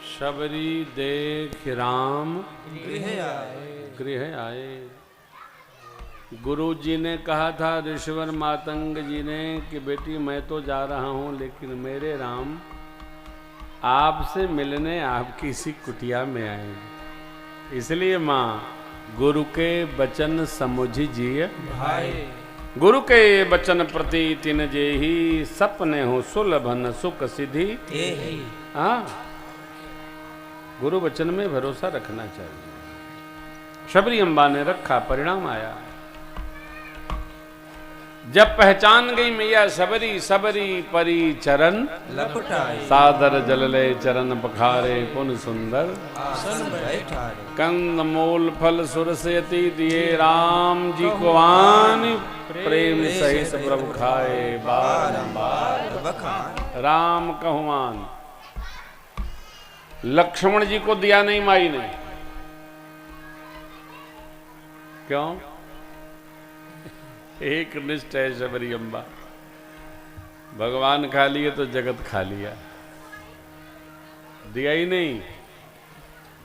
शबरी देख राम गृह आए। गुरु जी ने कहा था ऋषिवर मातंग जी ने कि बेटी मैं तो जा रहा हूं, लेकिन मेरे राम आपसे मिलने आपकी सी कुटिया में आए। इसलिए माँ गुरु के वचन समुझिए भाई, गुरु के वचन प्रति तिन जेहि सपने हो सुलभन सुख सिद्धि। हाँ, गुरु वचन में भरोसा रखना चाहिए। शबरी अम्बा ने रखा, परिणाम आया। जब पहचान गई मैया शबरी, सबरी परी चरण लपटाए, सादर जलले चरण पखारे पुन सुंदर आसन बैठाए। कंद मूल फल सुरसयति दिए राम जी को आन, प्रेम सहित प्रभु खाए बारंबार बखान। राम कहुआन। लक्ष्मण जी को दिया नहीं माई ने, क्यों? एक निष्ठ है शबरी अम्बा, भगवान खा लिए तो जगत खा लिया, दिया ही नहीं।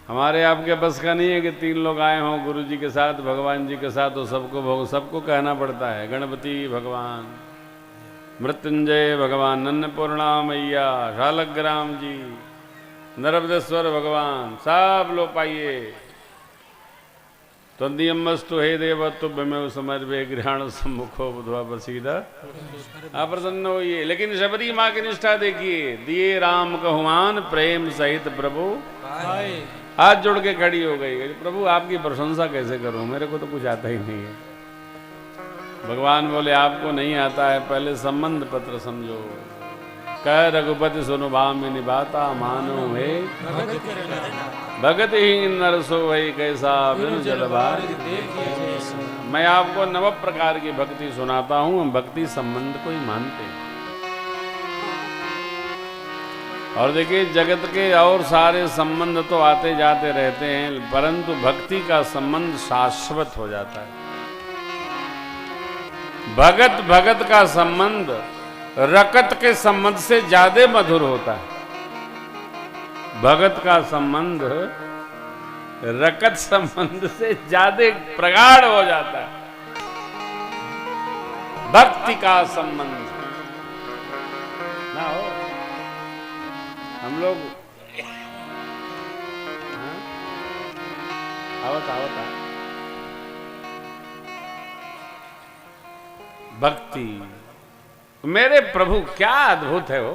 हमारे आपके बस का नहीं है कि 3 लोग आए हों गुरु जी के साथ, भगवान जी के साथ, तो सबको कहना पड़ता है गणपति भगवान, मृत्युंजय भगवान, अन्नपूर्णा मैया, शालग्राम जी, नर्मदेश्वर भगवान, सब लोग पाइए। तो नियमस्तु हे देव तुभ्यमेव समर्पे गृहाण सम्मुखो बुधवा प्रसीद अप्रसन्न होइए। लेकिन शबरी माँ की निष्ठा देखिए, दिए राम कहुआन प्रेम सहित प्रभु, हाथ जोड़ के खड़ी हो गई। प्रभु आपकी प्रशंसा कैसे करूं, मेरे को तो कुछ आता ही नहीं है। भगवान बोले आपको नहीं आता है, पहले संबंध पत्र समझो। कह रघुपति सुनु भाम निभाता मानो है भगत ही नरसो वही कैसा बिनु जलभार। मैं आपको 9 प्रकार की भक्ति सुनाता हूं, हम भक्ति संबंध को ही मानते हैं। और देखिए जगत के और सारे संबंध तो आते जाते रहते हैं, परंतु भक्ति का संबंध शाश्वत हो जाता है। भगत भगत का संबंध रकत के संबंध से ज्यादा मधुर होता है। भगत का संबंध रकत संबंध से ज्यादा प्रगाढ़ हो जाता है। भक्ति का संबंध ना हो, हम लोग आवता भक्ति। मेरे प्रभु क्या अद्भुत है वो,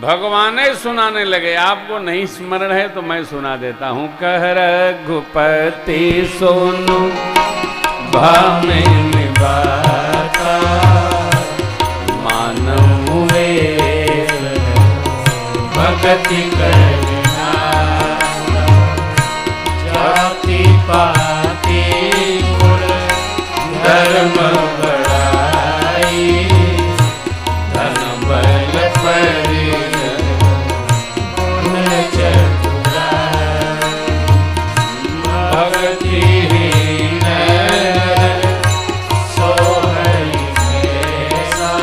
भगवान सुनाने लगे। आपको नहीं स्मरण है तो मैं सुना देता हूं। कह रघुपति सोनु भामे निभाता, मानव भक्ति करना, जाति पाति कुल धर्म बड़ाई, धन बल परिजन गुण चतुराई, भक्तिहीन सोहई कैसा,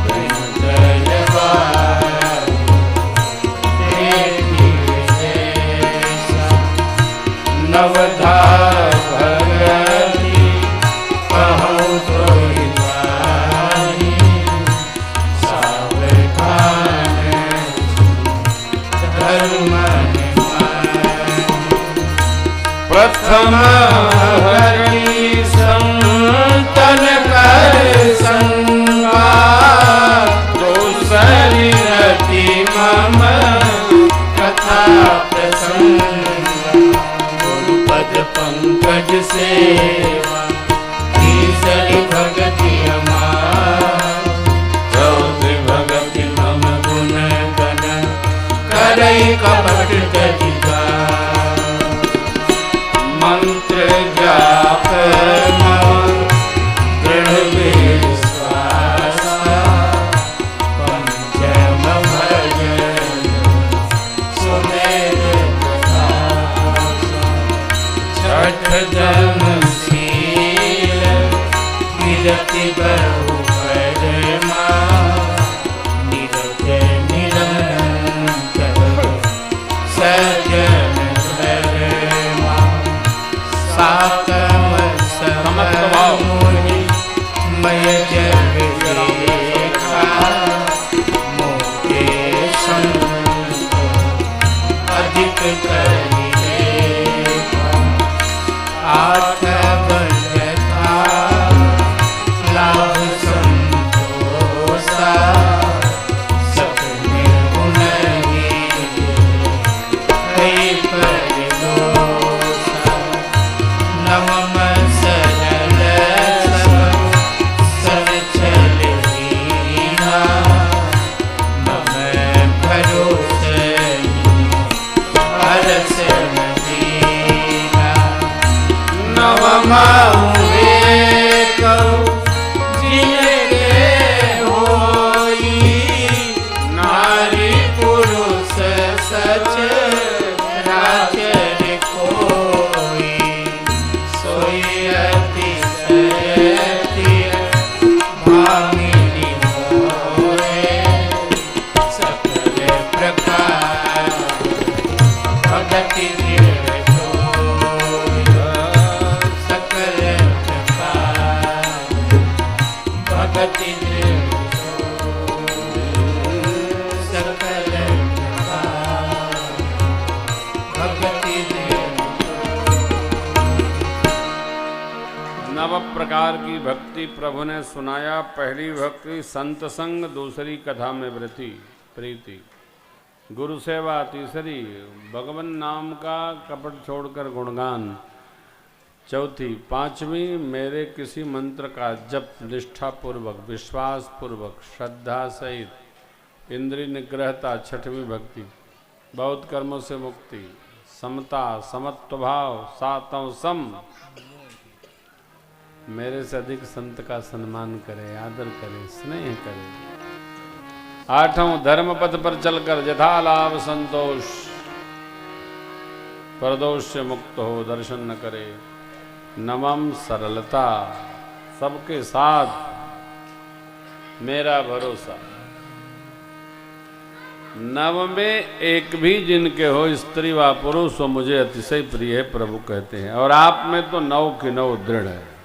बिनु जल वायु देखी जैसा, नवधा भगति कहूँ सोई पाई, सावधान धर्म निभाई। प्रथम हरि संतन कर संगा, दूसरी रति मम कथा प्रसंग, गुरुपद पंकज सेवा, तीसरी भगति हमार, चौथी भगति मम गुण गण, करई कपट तजिका, मंत्र जाप दृढ़ विश्वासा, पंचम भजन सुमेर प्रकाशा, छठ जमशील विरति बहु परमा, निरत निरंतर नारी पुरुष सच राचर कोई, सोई अतिशय भामिनी मोहे, सकल प्रकार भगति दृढ़ सोई, सकल प्रकार भगति दृढ़ सोई, सकल प्रकार भगति दृढ़। नव प्रकार की भक्ति प्रभु ने सुनाया। पहली भक्ति संत संग, दूसरी कथा में प्रीति, गुरु सेवा तीसरी, भगवान नाम का कपट छोड़कर गुणगान चौथी, पांचवी मेरे किसी मंत्र का जप निष्ठापूर्वक विश्वासपूर्वक श्रद्धा सहित, इंद्रिय निग्रहता छठवीं भक्ति, बहुत कर्मों से मुक्ति, समता समत्व भाव सातों सम, मेरे से अधिक संत का सम्मान करे, आदर करे, स्नेह करे, आठों धर्म पथ पर चलकर यथा लाभ संतोष, परदोष से मुक्त हो, दर्शन न करे, नवम सरलता, सबके साथ मेरा भरोसा, नव में एक भी जिनके हो स्त्री व पुरुष वो मुझे अतिशय प्रिय है, प्रभु कहते हैं। और आप में तो नौ की नौ दृढ़ है।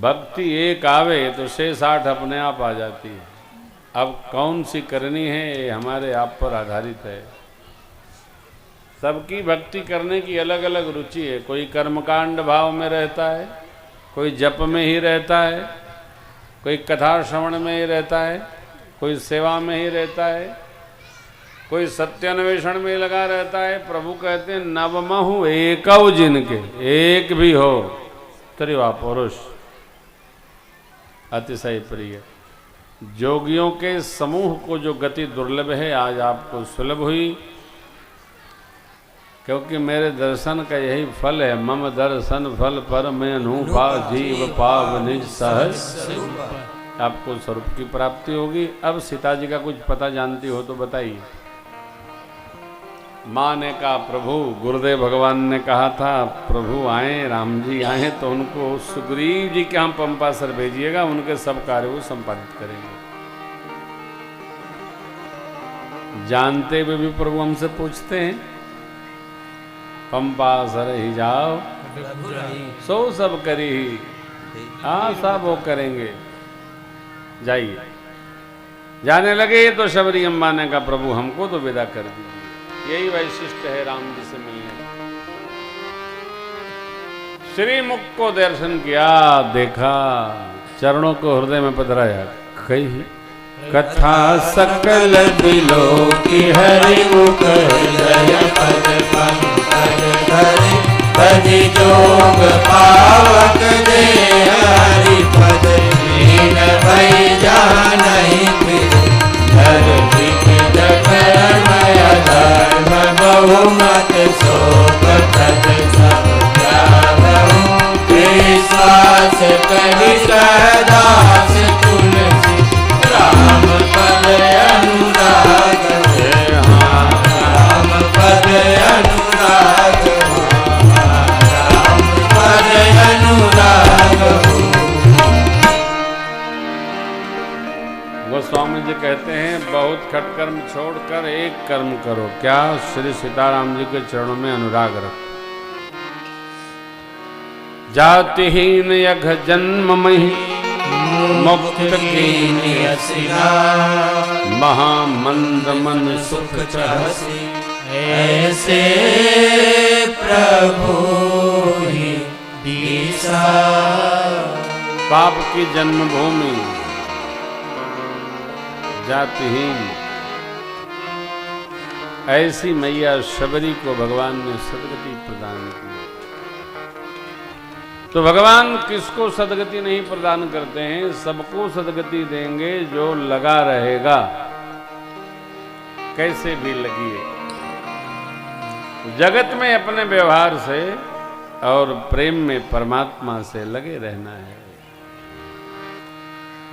भक्ति एक आवे तो 6-8 अपने आप आ जाती है। अब कौन सी करनी है ये हमारे आप पर आधारित है। सबकी भक्ति करने की अलग अलग रुचि है। कोई कर्मकांड भाव में रहता है, कोई जप में ही रहता है, कोई कथा श्रवण में ही रहता है, कोई सेवा में ही रहता है, कोई सत्यान्वेषण में लगा रहता है। प्रभु कहते हैं नवमहु एकौ जिनके, एक भी हो त्रिवा पुरुष अतिशय प्रिय। जोगियों के समूह को जो गति दुर्लभ है आज आपको सुलभ हुई, क्योंकि मेरे दर्शन का यही फल है। मम दर्शन फल पर मैं अनूपा जीव पाव निज सहज, आपको स्वरूप की प्राप्ति होगी। अब सीता जी का कुछ पता जानती हो तो बताइए। माँ ने कहा प्रभु, गुरुदेव भगवान ने कहा था प्रभु आए, राम जी आए तो उनको सुग्रीव जी के हम पंपासर भेजिएगा, उनके सब कार्य वो संपादित करेंगे। जानते हुए भी प्रभु हमसे पूछते हैं पंपासर ही जाओ सो सब करी, हाँ सब वो करेंगे, जाइए। जाने लगे तो शबरी अम्मा ने कहा प्रभु हमको तो विदा कर दीजिए। यही वैशिष्ट है राम जी से मिलने का। श्रीमुख को दर्शन किया, देखा, चरणों को हृदय में पधराया। कही कथा सकल बिलो की हरि मुख हृदय पद पंकज धरि, भजि जोग पावक दे हरि पद, दीन भई जानहि फिर धर विक जगमय धर्म बहुमत सो पतत सब त्यागहु, विश्वास करि सहदास तुलसी राम पद अनुराग, राम पद अनुराग, राम पद अनुराग। गोस्वामी जी कहते हैं बहुत खटकर्म छोड़कर एक कर्म करो। क्या? श्री सीताराम जी के चरणों में अनुराग रखो। जातिहीन यघ जन्म मही मुक्त कीनि असिना, महामंद मन सुख चाहसी, ऐसे प्रभु ही दीसा। पाप की जन्मभूमि जातिहीन ऐसी मैया शबरी को भगवान ने सदगति प्रदान की। तो भगवान किसको सदगति नहीं प्रदान करते हैं? सबको सदगति देंगे जो लगा रहेगा, कैसे भी लगी है। जगत में अपने व्यवहार से और प्रेम में परमात्मा से लगे रहना है।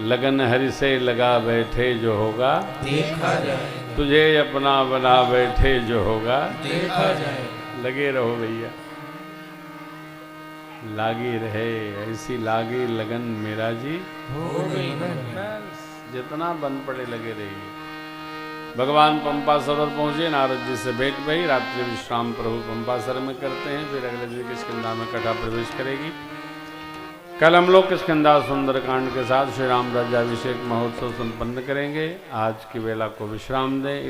लगन हरि से लगा बैठे जो होगा देखा जाए, तुझे अपना बना बैठे जो होगा देखा जाए। लगे रहो भैया, लागी रहे ऐसी लागी लगन मेरा जी, हो गई मन। जितना बन पड़े लगे रहिए। भगवान पंपा सरोवर पहुंचे, नारद जी से भेंट भई। रात्रि विश्राम प्रभु पंपा सर में करते हैं, फिर अगले दिन किष्किंधा में कथा प्रवेश करेगी। कल हम लोग किष्किंधा सुंदरकांड के साथ श्री राम राज्याभिषेक महोत्सव संपन्न करेंगे। आज की वेला को विश्राम दें।